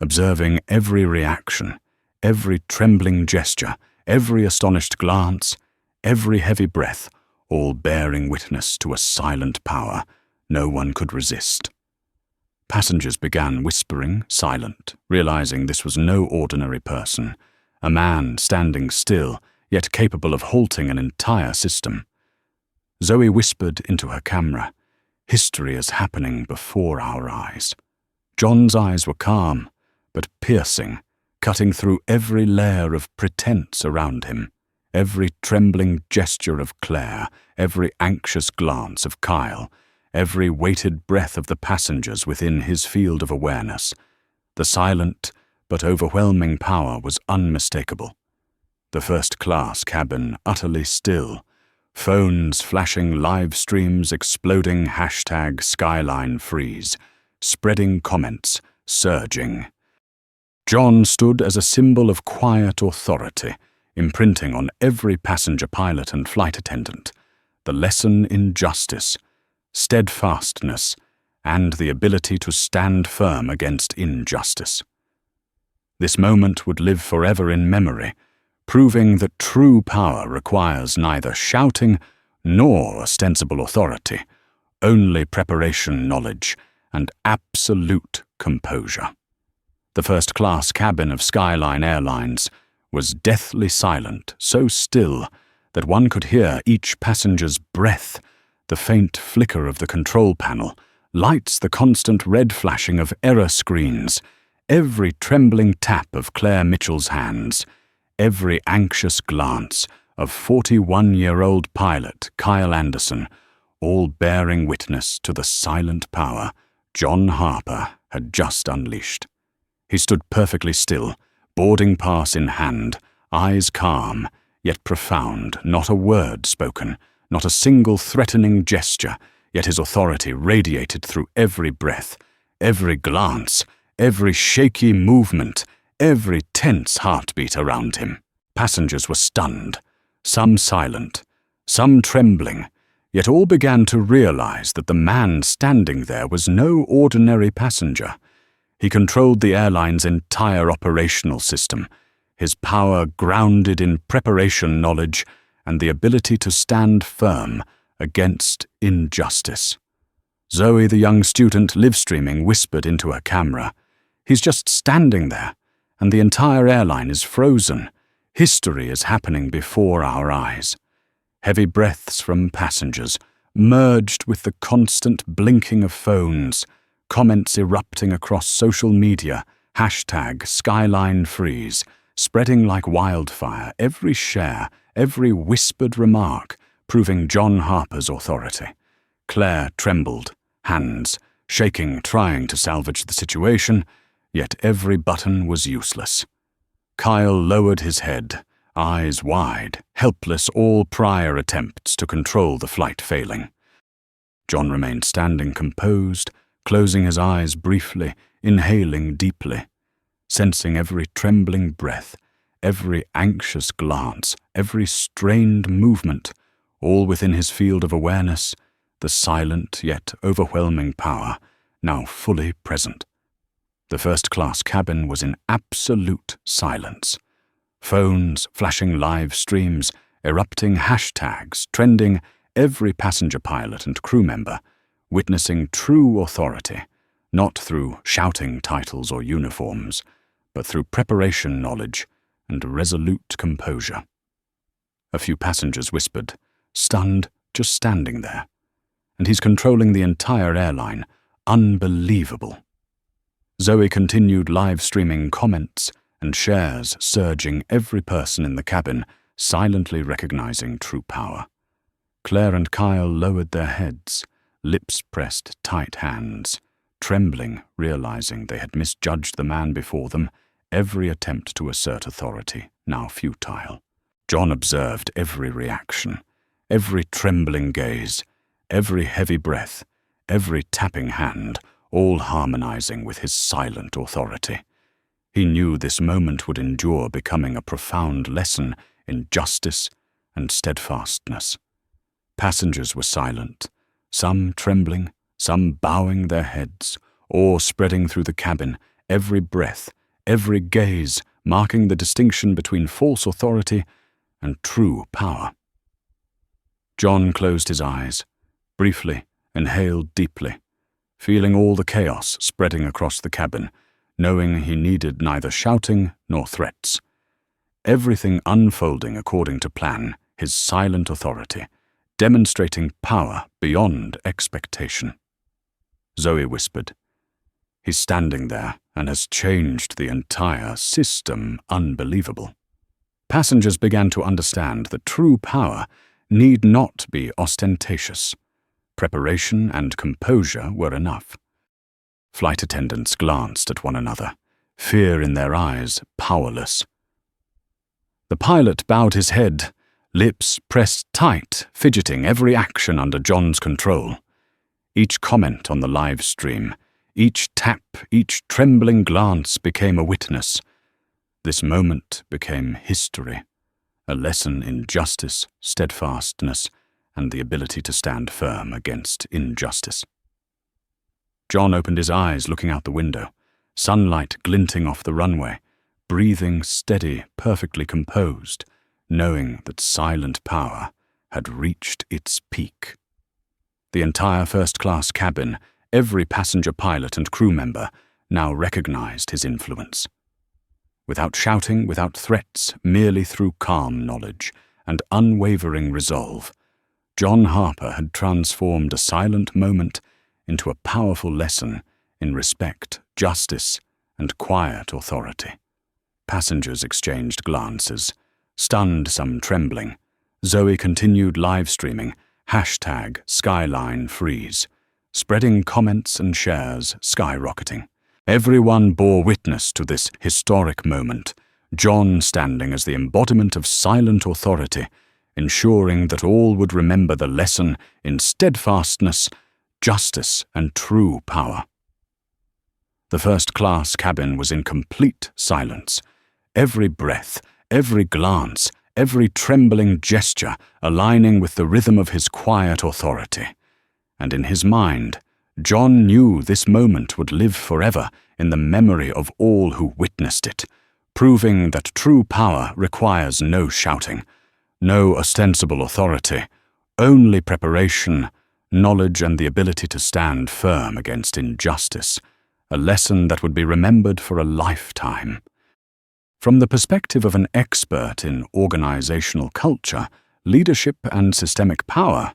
observing every reaction, every trembling gesture, every astonished glance, every heavy breath, all bearing witness to a silent power no one could resist. Passengers began whispering, silent, realizing this was no ordinary person, a man standing still, yet capable of halting an entire system. Zoe whispered into her camera, "History is happening before our eyes." John's eyes were calm, but piercing, cutting through every layer of pretense around him, every trembling gesture of Claire, every anxious glance of Kyle, every weighted breath of the passengers within his field of awareness. The silent but overwhelming power was unmistakable. The first-class cabin utterly still, phones flashing live streams exploding #Skyline freeze, spreading comments, surging. John stood as a symbol of quiet authority, imprinting on every passenger pilot and flight attendant the lesson in justice, steadfastness, and the ability to stand firm against injustice. This moment would live forever in memory, proving that true power requires neither shouting nor ostensible authority, only preparation, knowledge, and absolute composure. The first-class cabin of Skyline Airlines was deathly silent, so still that one could hear each passenger's breath, the faint flicker of the control panel, lights, the constant red flashing of error screens, every trembling tap of Claire Mitchell's hands, every anxious glance of 41-year-old pilot Kyle Anderson, all bearing witness to the silent power John Harper had just unleashed. He stood perfectly still, boarding pass in hand, eyes calm, yet profound, not a word spoken, not a single threatening gesture, yet his authority radiated through every breath, every glance, every shaky movement, every tense heartbeat around him. Passengers were stunned, some silent, some trembling, yet all began to realize that the man standing there was no ordinary passenger. He controlled the airline's entire operational system, his power grounded in preparation knowledge and the ability to stand firm against injustice. Zoe, the young student live-streaming, whispered into her camera, "He's just standing there, and the entire airline is frozen. History is happening before our eyes." Heavy breaths from passengers merged with the constant blinking of phones, comments erupting across social media, #Skyline freeze, spreading like wildfire, every share, every whispered remark, proving John Harper's authority. Claire trembled, hands shaking, trying to salvage the situation, yet every button was useless. Kyle lowered his head, eyes wide, helpless, all prior attempts to control the flight failing. John remained standing composed, closing his eyes briefly, inhaling deeply, sensing every trembling breath, every anxious glance, every strained movement, all within his field of awareness, the silent yet overwhelming power now fully present. The first-class cabin was in absolute silence. Phones flashing live streams, erupting hashtags, trending every passenger pilot and crew member, witnessing true authority, not through shouting titles or uniforms, but through preparation knowledge and resolute composure. A few passengers whispered, stunned, just standing there. And he's controlling the entire airline. Unbelievable. Zoe continued live-streaming comments and shares, surging every person in the cabin, silently recognizing true power. Claire and Kyle lowered their heads, lips pressed tight hands, trembling, realizing they had misjudged the man before them, every attempt to assert authority now futile. John observed every reaction, every trembling gaze, every heavy breath, every tapping hand, all harmonizing with his silent authority. He knew this moment would endure, becoming a profound lesson in justice and steadfastness. Passengers were silent, some trembling, some bowing their heads, awe spreading through the cabin, every breath, every gaze marking the distinction between false authority and true power. John closed his eyes, briefly inhaled deeply, feeling all the chaos spreading across the cabin, knowing he needed neither shouting nor threats. Everything unfolding according to plan, his silent authority, demonstrating power beyond expectation. Zoe whispered, "He's standing there and has changed the entire system. Unbelievable." Passengers began to understand that true power need not be ostentatious. Preparation and composure were enough. Flight attendants glanced at one another, fear in their eyes, powerless. The pilot bowed his head, lips pressed tight, fidgeting, every action under John's control. Each comment on the live stream, each tap, each trembling glance became a witness. This moment became history, a lesson in justice, steadfastness, and the ability to stand firm against injustice. John opened his eyes, looking out the window, sunlight glinting off the runway, breathing steady, perfectly composed, knowing that silent power had reached its peak. The entire first-class cabin, every passenger pilot and crew member, now recognized his influence. Without shouting, without threats, merely through calm knowledge and unwavering resolve, John Harper had transformed a silent moment into a powerful lesson in respect, justice, and quiet authority. Passengers exchanged glances, stunned, some trembling. Zoe continued live streaming, #SkylineFreeze, spreading comments and shares, skyrocketing. Everyone bore witness to this historic moment, John standing as the embodiment of silent authority, ensuring that all would remember the lesson in steadfastness, justice, and true power. The first-class cabin was in complete silence, every breath, every glance, every trembling gesture aligning with the rhythm of his quiet authority. And in his mind, John knew this moment would live forever in the memory of all who witnessed it, proving that true power requires no shouting, no ostensible authority, only preparation, knowledge, and the ability to stand firm against injustice, a lesson that would be remembered for a lifetime. From the perspective of an expert in organizational culture, leadership, and systemic power,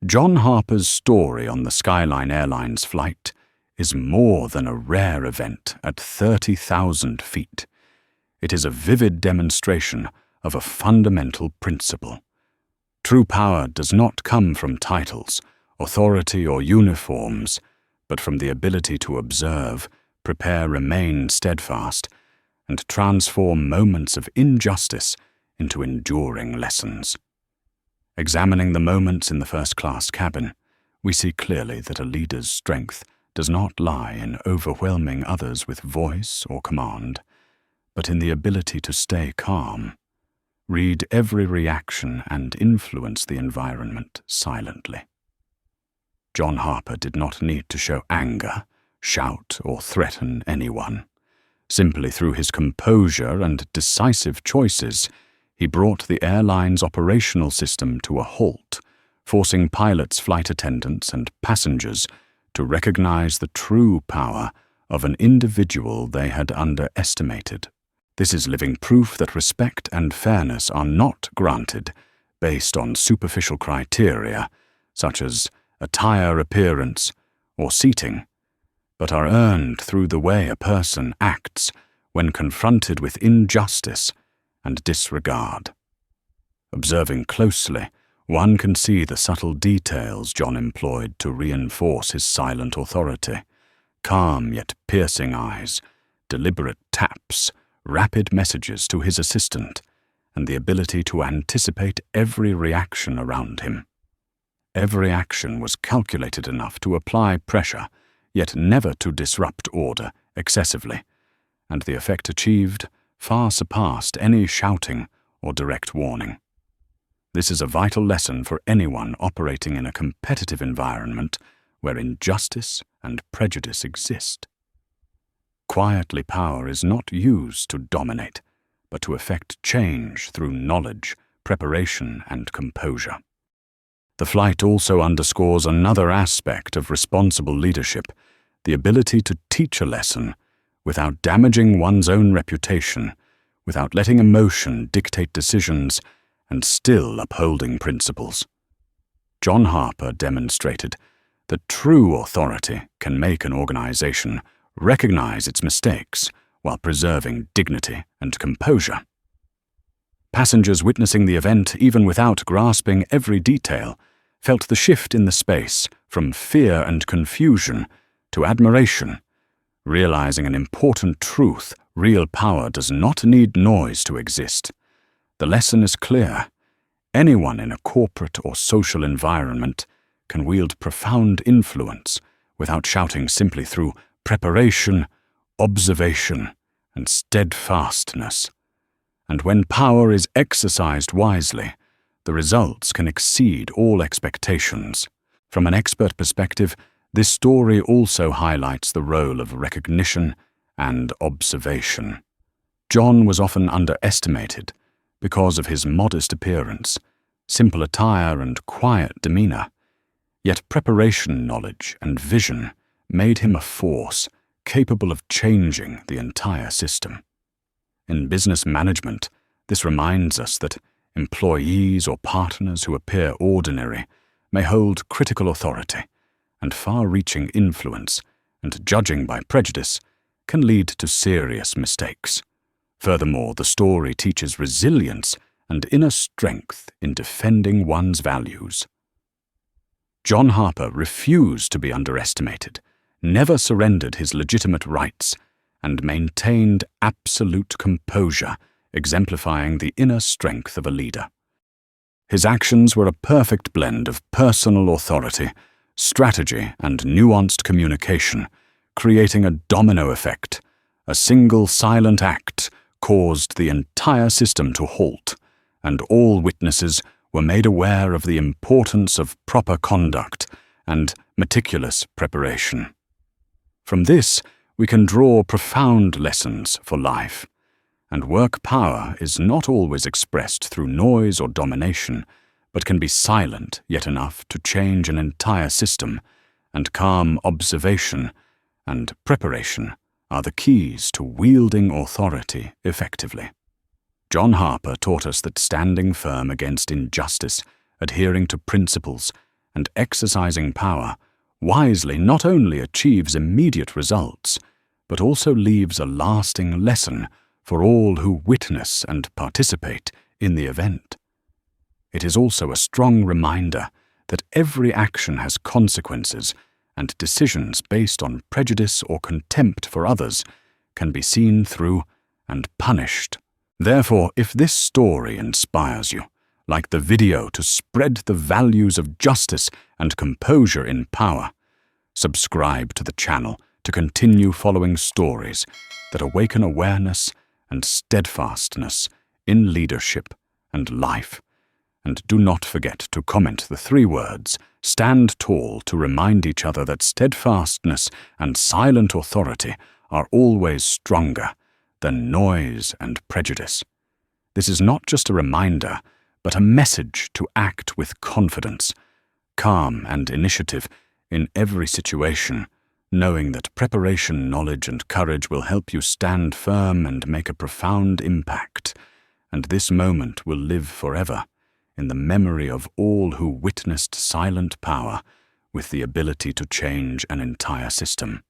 John Harper's story on the Skyline Airlines flight is more than a rare event at 30,000 feet. It is a vivid demonstration of a fundamental principle. True power does not come from titles, authority, or uniforms, but from the ability to observe, prepare, remain steadfast, and transform moments of injustice into enduring lessons. Examining the moments in the first-class cabin, we see clearly that a leader's strength does not lie in overwhelming others with voice or command, but in the ability to stay calm, read every reaction, and influence the environment silently. John Harper did not need to show anger, shout, or threaten anyone. Simply through his composure and decisive choices, He brought the airline's operational system to a halt, forcing pilots, flight attendants, and passengers to recognize the true power of an individual they had underestimated. This is living proof that respect and fairness are not granted based on superficial criteria, such as attire, appearance, or seating, but are earned through the way a person acts when confronted with injustice and disregard. Observing closely, one can see the subtle details John employed to reinforce his silent authority: calm yet piercing eyes, deliberate taps, rapid messages to his assistant, and the ability to anticipate every reaction around him. Every action was calculated enough to apply pressure, yet never to disrupt order excessively, and the effect achieved far surpassed any shouting or direct warning. This is a vital lesson for anyone operating in a competitive environment where injustice and prejudice exist. Quietly, power is not used to dominate, but to effect change through knowledge, preparation, and composure. The flight also underscores another aspect of responsible leadership: the ability to teach a lesson without damaging one's own reputation, without letting emotion dictate decisions, and still upholding principles. John Harper demonstrated that true authority can make an organization recognize its mistakes while preserving dignity and composure. Passengers witnessing the event, even without grasping every detail, felt the shift in the space from fear and confusion to admiration, realizing an important truth: real power does not need noise to exist. The lesson is clear: anyone in a corporate or social environment can wield profound influence without shouting, simply through preparation, observation, and steadfastness. And when power is exercised wisely, the results can exceed all expectations. From an expert perspective, this story also highlights the role of recognition and observation. John was often underestimated because of his modest appearance, simple attire, and quiet demeanor. Yet preparation, knowledge, and vision made him a force capable of changing the entire system. In business management, this reminds us that employees or partners who appear ordinary may hold critical authority and far-reaching influence, and judging by prejudice can lead to serious mistakes. Furthermore, the story teaches resilience and inner strength in defending one's values. John Harper refused to be underestimated, never surrendered his legitimate rights, and maintained absolute composure, exemplifying the inner strength of a leader. His actions were a perfect blend of personal authority, strategy, and nuanced communication, creating a domino effect. A single silent act caused the entire system to halt, and all witnesses were made aware of the importance of proper conduct and meticulous preparation. From this, we can draw profound lessons for life. And work power is not always expressed through noise or domination, but can be silent yet enough to change an entire system, and calm observation and preparation are the keys to wielding authority effectively. John Harper taught us that standing firm against injustice, adhering to principles, and exercising power wisely not only achieves immediate results, but also leaves a lasting lesson for all who witness and participate in the event. It is also a strong reminder that every action has consequences, and decisions based on prejudice or contempt for others can be seen through and punished. Therefore, if this story inspires you, like the video, to spread the values of justice and composure in power, subscribe to the channel to continue following stories that awaken awareness and steadfastness in leadership and life. And do not forget to comment the 3 words, "Stand tall," to remind each other that steadfastness and silent authority are always stronger than noise and prejudice. This is not just a reminder, but a message to act with confidence, calm and initiative in every situation, knowing that preparation, knowledge, and courage will help you stand firm and make a profound impact, and this moment will live forever in the memory of all who witnessed silent power with the ability to change an entire system.